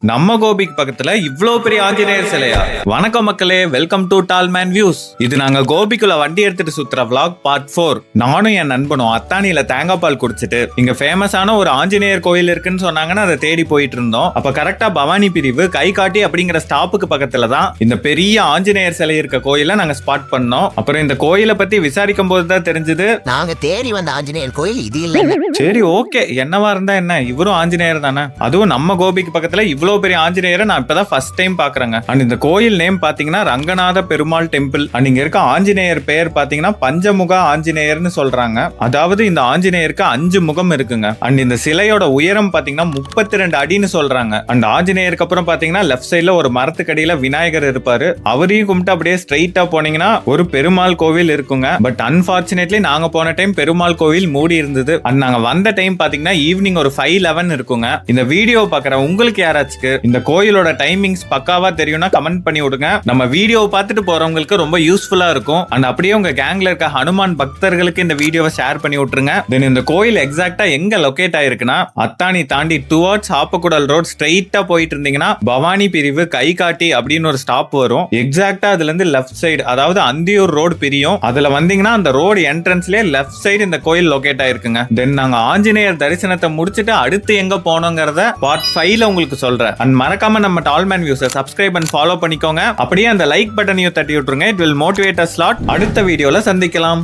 நம்ம கோபிக்கு பக்கத்துல இவ்ளோ பெரிய ஆஞ்சநேயர் சிலையா? வணக்கம் மக்களே, வெல்கம் டு டால்மேன் வியூஸ். இது நாங்க கோபிக்குள்ள வண்டி எடுத்துட்டு சுத்துற vlog பார்ட் 4. நானும் என் நண்பனும் அத்தானியில தேங்காய் பால் குடிச்சிட்டு இங்க ஃபேமஸான ஒரு ஆஞ்சநேயர் கோயில் இருக்குன்னு சொன்னாங்கன்னா அதை தேடி போயிட்டு இருந்தோம். அப்ப கரெக்டா பவானி பிரிவு கைகாட்டி அப்படிங்கிற ஸ்டாப்புக்கு பக்கத்துல தான் இந்த பெரிய ஆஞ்சநேயர் சிலை இருக்க கோயில நாங்க ஸ்பாட் பண்ணோம். அப்புறம் இந்த கோயிலை பத்தி விசாரிக்கும் போதுதான் தெரிஞ்சது நாங்க தேடி வந்த ஆஞ்சநேயர் கோயில் இது இல்ல. சரி ஓகே, என்னவா இருந்தா என்ன, இவரும் ஆஞ்சநேயர் தானே, அதுவும் நம்ம கோபிக்கு பக்கத்துல இவ்வளவு பெரிய ஆஞ்சநேயரை நான் இப்பதான் ஃபர்ஸ்ட் டைம் பாக்குறேங்க. அண்ட் இந்த கோயில் நேம் பாத்தீங்கன்னா ரங்கநாத பெருமாள் டெம்பிள். அண்ட் இங்க இருக்க ஆஞ்சநேயர் பெயர் பாத்தீங்கன்னா பஞ்சமுக ஆஞ்சநேயர்னு சொல்றாங்க. அதாவது இந்த ஆஞ்சநேயருக்கு 5 முகம் இருக்குங்க. அண்ட் இந்த சிலையோட உயரம் பாத்தீங்கன்னா 32 அடின்னு சொல்றாங்க. அண்ட் ஆஞ்சநேயருக்கு அப்புறம் பாத்தீங்கன்னா லெஃப்ட் சைட்ல ஒரு மரத்துக்கடியில விநாயகர் இருப்பாரு. அவரையும் கும்பிட்டு அப்படியே ஸ்ட்ரைட்டா போனீங்கன்னா ஒரு பெருமாள் கோவில் இருக்குங்க. பட் அன்பார்ச்சுனேட்லி நாங்க போன டைம் பெருமாள் கோவில் மூடி இருந்தது. அண்ட் நாங்க வந்த டைம் பாத்தீங்கன்னா ஈவினிங் ஒரு 5:11 இருக்குங்க. இந்த வீடியோ பாக்குற உங்களுக்கு யாராச்சும் இந்த கோயிலோட டைமிங்ஸ் பக்காவா தெரியும்னா கமெண்ட் பண்ணி விடுங்க. நம்ம வீடியோ பார்த்துட்டு போறவங்களுக்கு ரொம்ப யூஸ்ஃபுல்லா இருக்கும். அண்ட் அப்படியே உங்க கேங்ல இருக்க ஹனுமான் பக்தர்களுக்கு இந்த வீடியோவை ஷேர் பண்ணி விட்டுருங்க. தென் இந்த கோயில் எக்ஸாக்ட்டா எங்க லொகேட் ஆயிருக்குன்னா அத்தானி தாண்டி டுவர்ட்ஸ் ஆப்பக்குடல் ரோட் ஸ்ட்ரைட்டா போயிட்டு இருந்தீங்கன்னா பவானி பிரிவு கைகாட்டி அப்படின்னு ஒரு ஸ்டாப் வரும். எக்ஸாக்ட்டா அதுல இருந்து லெஃப்ட் சைடு, அதாவது அந்தியூர் ரோடு பிரியும். அதுல வந்தீங்கன்னா அந்த ரோடு என்ட்ரன்ஸ்லயே லெஃப்ட் சைடு இந்த கோயில் லொகேட் ஆயிருக்குங்க. தென் நாங்க ஆஞ்சநேயர் தரிசனத்தை முடிச்சிட்டு அடுத்து எங்க போனோங்கிறத பார்ட் 5ல உங்களுக்கு சொல்றேன். அண்ட் மறக்காம நம்ம டால்மேன் வியூஸை சப்ஸ்கிரைப் அண்ட் ஃபாலோ பண்ணிக்கோங்க. அப்படியே அந்த லைக் பட்டனையும் தட்டி விட்டுருங்க. It will motivate us lot. அடுத்த வீடியோல சந்திக்கலாம்.